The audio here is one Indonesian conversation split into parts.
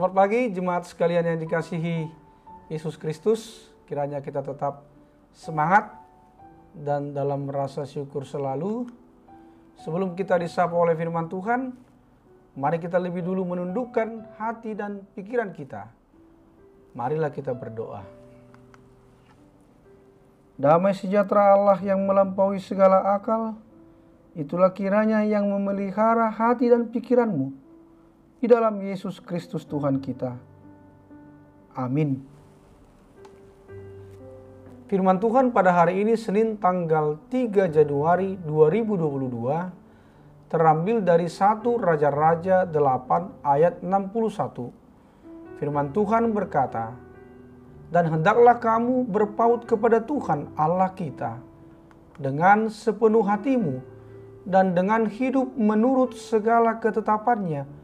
Selamat pagi jemaat sekalian yang dikasihi Yesus Kristus. Kiranya kita tetap semangat dan dalam rasa syukur selalu. Sebelum kita disapa oleh firman Tuhan, mari kita lebih dulu menundukkan hati dan pikiran kita. Marilah kita berdoa. Damai sejahtera Allah yang melampaui segala akal, itulah kiranya yang memelihara hati dan pikiranmu di dalam Yesus Kristus Tuhan kita. Amin. Firman Tuhan pada hari ini Senin tanggal 3 Januari 2022 terambil dari 1 Raja-Raja 8 ayat 61. Firman Tuhan berkata, "Dan hendaklah kamu berpaut kepada Tuhan Allah kita dengan sepenuh hatimu dan dengan hidup menurut segala ketetapannya,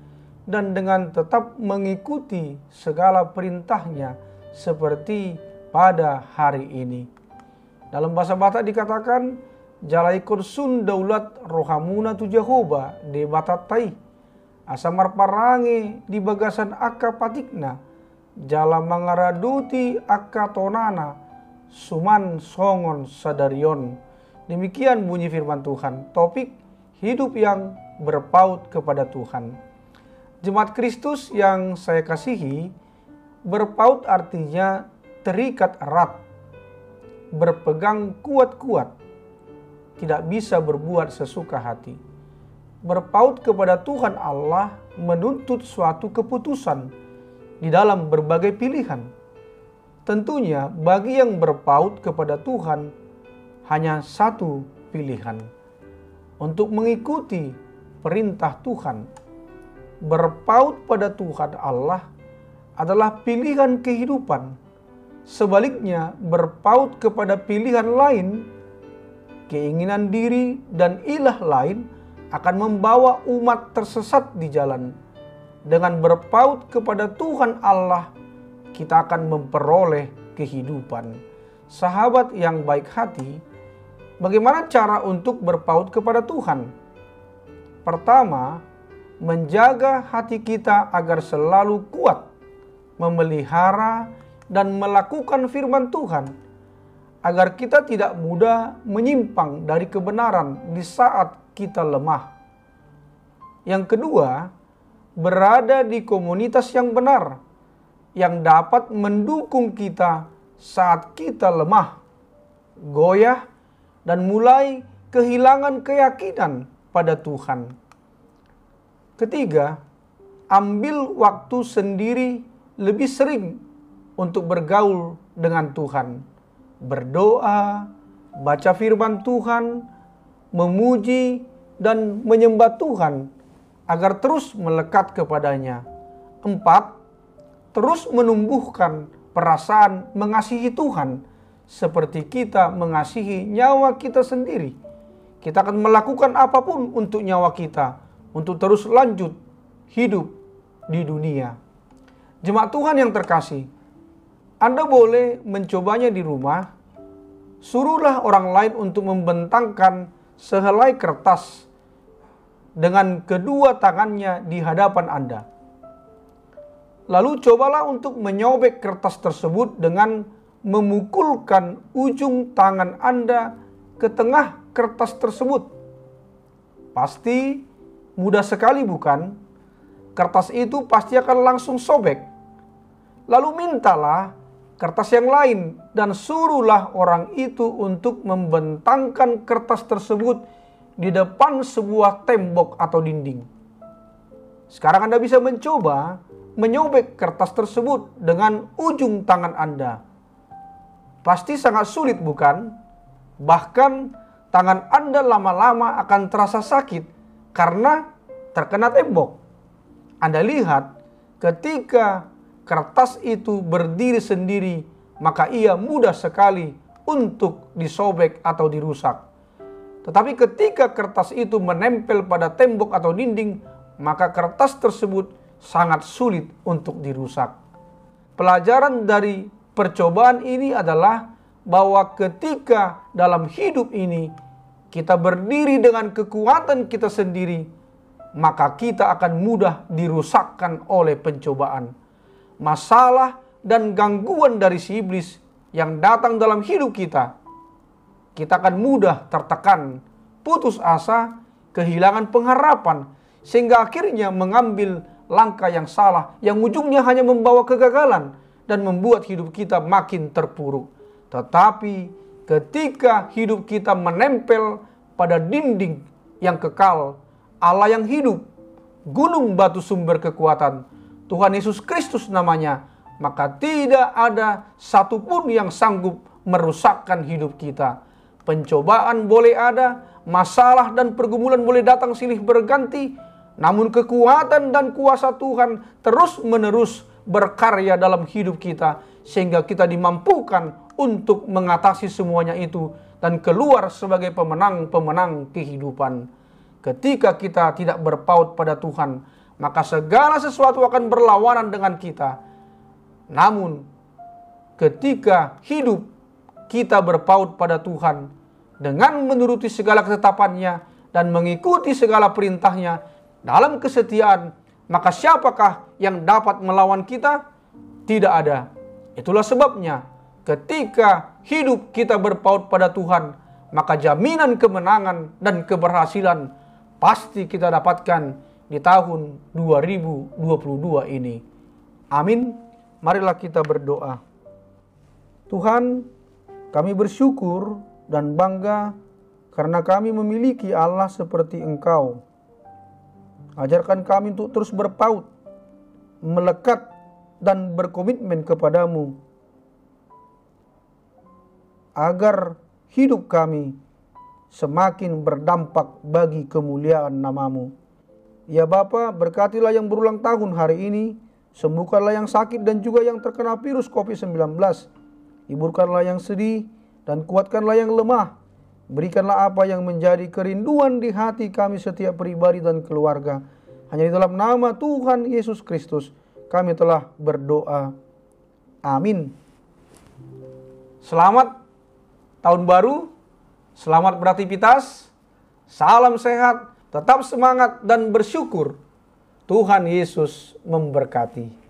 dan dengan tetap mengikuti segala perintahnya seperti pada hari ini." Dalam bahasa Batak dikatakan, "Jalaikon sun daulat rohamuna tu Jehovah de batatai, asamar parange di bagasan akka patikna, jala mangaraduti akka tonana, suman songon sadarion." Demikian bunyi firman Tuhan, topik hidup yang berpaut kepada Tuhan. Jemaat Kristus yang saya kasihi, berpaut artinya terikat erat, berpegang kuat-kuat, tidak bisa berbuat sesuka hati. Berpaut kepada Tuhan Allah menuntut suatu keputusan di dalam berbagai pilihan. Tentunya bagi yang berpaut kepada Tuhan hanya satu pilihan, untuk mengikuti perintah Tuhan. Berpaut pada Tuhan Allah adalah pilihan kehidupan. Sebaliknya, berpaut kepada pilihan lain, keinginan diri dan ilah lain akan membawa umat tersesat di jalan. Dengan berpaut kepada Tuhan Allah, kita akan memperoleh kehidupan. Sahabat yang baik hati, bagaimana cara untuk berpaut kepada Tuhan? Pertama, menjaga hati kita agar selalu kuat, memelihara dan melakukan firman Tuhan, agar kita tidak mudah menyimpang dari kebenaran di saat kita lemah. Yang kedua, berada di komunitas yang benar, yang dapat mendukung kita saat kita lemah, goyah, dan mulai kehilangan keyakinan pada Tuhan. Ketiga, ambil waktu sendiri lebih sering untuk bergaul dengan Tuhan. Berdoa, baca firman Tuhan, memuji dan menyembah Tuhan agar terus melekat kepadanya. 4, terus menumbuhkan perasaan mengasihi Tuhan seperti kita mengasihi nyawa kita sendiri. Kita akan melakukan apapun untuk nyawa kita, untuk terus lanjut hidup di dunia. Jemaat Tuhan yang terkasih, Anda boleh mencobanya di rumah. Suruhlah orang lain untuk membentangkan sehelai kertas dengan kedua tangannya di hadapan Anda. Lalu cobalah untuk menyobek kertas tersebut dengan memukulkan ujung tangan Anda ke tengah kertas tersebut. Pasti mudah sekali bukan? Kertas itu pasti akan langsung sobek. Lalu mintalah kertas yang lain dan suruhlah orang itu untuk membentangkan kertas tersebut di depan sebuah tembok atau dinding. Sekarang Anda bisa mencoba menyobek kertas tersebut dengan ujung tangan Anda. Pasti sangat sulit bukan? Bahkan tangan Anda lama-lama akan terasa sakit karena terkena tembok. Anda lihat, ketika kertas itu berdiri sendiri, maka ia mudah sekali untuk disobek atau dirusak. Tetapi ketika kertas itu menempel pada tembok atau dinding, maka kertas tersebut sangat sulit untuk dirusak. Pelajaran dari percobaan ini adalah bahwa ketika dalam hidup ini kita berdiri dengan kekuatan kita sendiri, maka kita akan mudah dirusakkan oleh pencobaan. masalah, dan gangguan dari si iblis yang datang dalam hidup kita, kita akan mudah tertekan, putus asa, kehilangan pengharapan, sehingga akhirnya mengambil langkah yang salah, yang ujungnya hanya membawa kegagalan dan membuat hidup kita makin terpuruk. Tetapi ketika hidup kita menempel pada dinding yang kekal, Allah yang hidup, gunung batu sumber kekuatan, Tuhan Yesus Kristus namanya, maka tidak ada satupun yang sanggup merusakkan hidup kita. Pencobaan boleh ada, masalah dan pergumulan boleh datang silih berganti, namun kekuatan dan kuasa Tuhan terus-menerus berkarya dalam hidup kita, sehingga kita dimampukan untuk mengatasi semuanya itu dan keluar sebagai pemenang-pemenang kehidupan. Ketika kita tidak berpaut pada Tuhan, maka segala sesuatu akan berlawanan dengan kita. Namun, ketika hidup kita berpaut pada Tuhan, dengan menuruti segala ketetapannya dan mengikuti segala perintahnya dalam kesetiaan, maka siapakah yang dapat melawan kita? Tidak ada. Itulah sebabnya ketika hidup kita berpaut pada Tuhan, maka jaminan kemenangan dan keberhasilan pasti kita dapatkan di tahun 2022 ini. Amin. Marilah kita berdoa. Tuhan, kami bersyukur dan bangga karena kami memiliki Allah seperti Engkau. Ajarkan kami untuk terus berpaut, melekat dan berkomitmen kepadamu, agar hidup kami semakin berdampak bagi kemuliaan nama-Mu. Ya Bapa, berkatilah yang berulang tahun hari ini, sembuhkanlah yang sakit dan juga yang terkena virus COVID-19. Hiburkanlah yang sedih dan kuatkanlah yang lemah. Berikanlah apa yang menjadi kerinduan di hati kami setiap pribadi dan keluarga. Hanya di dalam nama Tuhan Yesus Kristus kami telah berdoa. Amin. Selamat tahun baru, selamat beraktivitas, salam sehat, tetap semangat dan bersyukur. Tuhan Yesus memberkati.